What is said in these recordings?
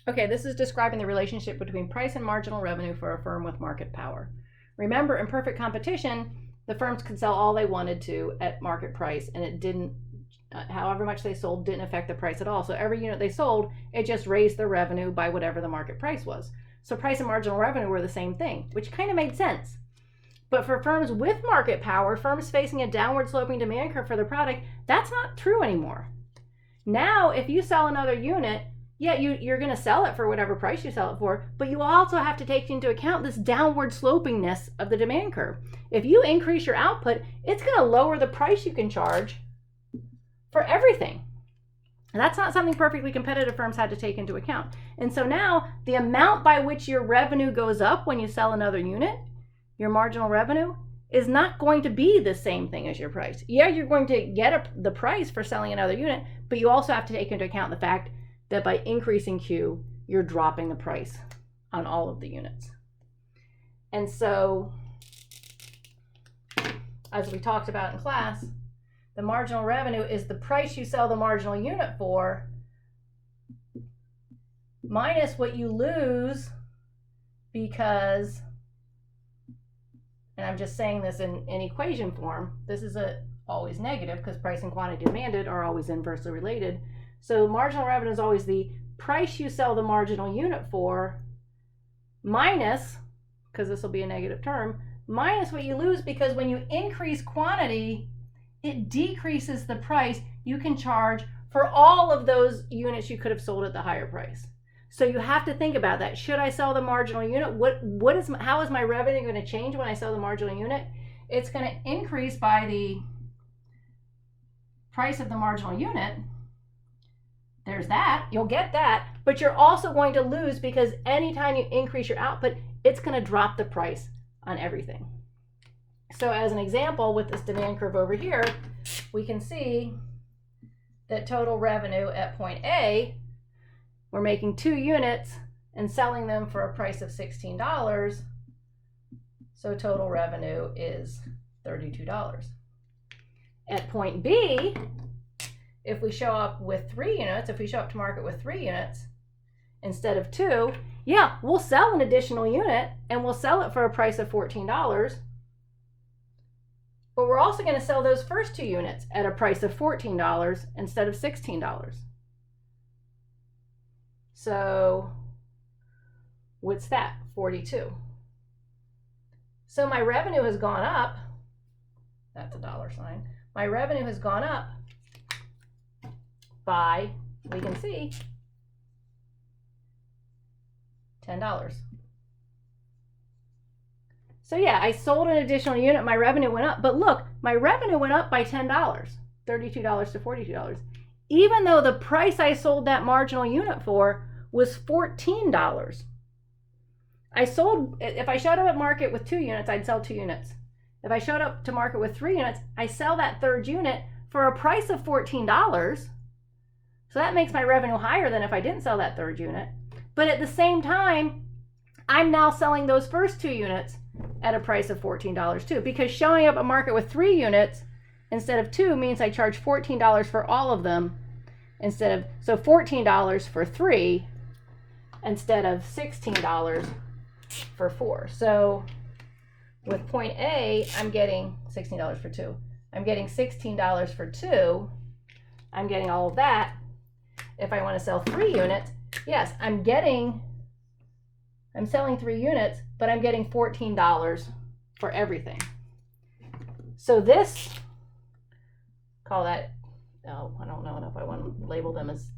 Okay, this is describing the relationship between price and marginal revenue for a firm with market power. Remember, in perfect competition, the firms could sell all they wanted to at market price, and it didn't, however much they sold, didn't affect the price at all. So every unit they sold, it just raised their revenue by whatever the market price was. So price and marginal revenue were the same thing, which kind of made sense. But for firms with market power, firms facing a downward sloping demand curve for their product, that's not true anymore. Now, if you sell another unit, yeah, you're going to sell it for whatever price you sell it for, but you also have to take into account this downward slopingness of the demand curve. If you increase your output, it's going to lower the price you can charge for everything. And that's not something perfectly competitive firms had to take into account. And so now the amount by which your revenue goes up when you sell another unit, your marginal revenue, is not going to be the same thing as your price. Yeah, you're going to get the price for selling another unit, but you also have to take into account the fact that by increasing Q, you're dropping the price on all of the units. And so, as we talked about in class, the marginal revenue is the price you sell the marginal unit for minus what you lose because, and I'm just saying this in equation form, this is always negative because price and quantity demanded are always inversely related. So marginal revenue is always the price you sell the marginal unit for minus, because this will be a negative term, minus what you lose because when you increase quantity, it decreases the price you can charge for all of those units you could have sold at the higher price. So you have to think about that. Should I sell the marginal unit? How is my revenue going to change when I sell the marginal unit? It's going to increase by the price of the marginal unit. There's that, you'll get that, but you're also going to lose because anytime you increase your output, it's going to drop the price on everything. So as an example, with this demand curve over here, we can see that total revenue at point A, we're making 2 units and selling them for a price of $16. So total revenue is $32. At point B, if we show up with 3 units, if we show up to market with 3 units instead of 2, yeah, we'll sell an additional unit and we'll sell it for a price of $14. But we're also going to sell those first 2 units at a price of $14 instead of $16. So what's that? 42. So my revenue has gone up. That's a dollar sign. My revenue has gone up by, we can see, $10. So yeah, I sold an additional unit, my revenue went up, but look, my revenue went up by $10, $32 to $42, even though the price I sold that marginal unit for was $14. If I showed up at market with 2 units, I'd sell 2 units. If I showed up to market with 3 units, I sell that third unit for a price of $14. So that makes my revenue higher than if I didn't sell that third unit. But at the same time, I'm now selling those first 2 units at a price of $14 too, because showing up at market with 3 units instead of 2 means I charge $14 for all of them so $14 for 3 instead of $16 for 4. So with point A, I'm getting $16 for 2. I'm getting $16 for 2. I'm getting all of that. If I want to sell 3 units, yes, I'm selling 3 units, but I'm getting $14 for everything. So this, call that, I don't know if I want to label them as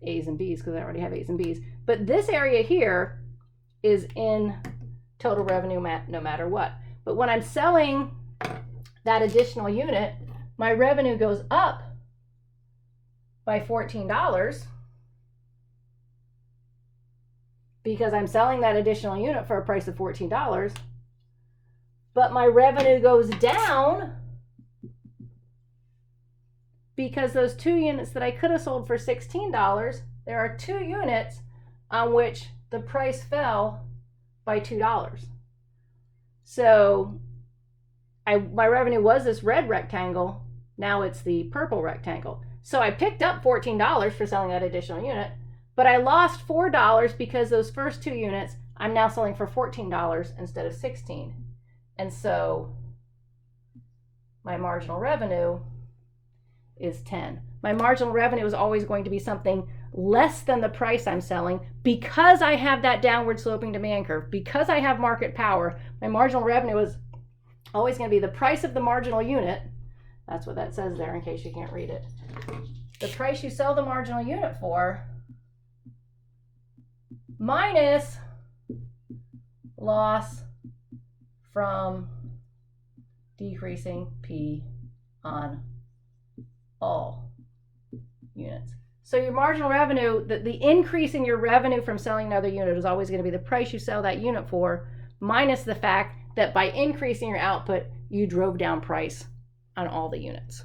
A's and B's because I already have A's and B's. But this area here is in total revenue no matter what. But when I'm selling that additional unit, my revenue goes up by $14 because I'm selling that additional unit for a price of $14, but my revenue goes down because those 2 units that I could have sold for $16, there are 2 units on which the price fell by $2. So my revenue was this red rectangle, now it's the purple rectangle. So I picked up $14 for selling that additional unit, But I lost $4 because those first 2 units, I'm now selling for $14 instead of $16. And so my marginal revenue is 10. My marginal revenue is always going to be something less than the price I'm selling because I have that downward sloping demand curve. Because I have market power, my marginal revenue is always going to be the price of the marginal unit. That's what that says there in case you can't read it. The price you sell the marginal unit for minus loss from decreasing P on all units. So your marginal revenue, the increase in your revenue from selling another unit is always going to be the price you sell that unit for minus the fact that by increasing your output, you drove down price on all the units.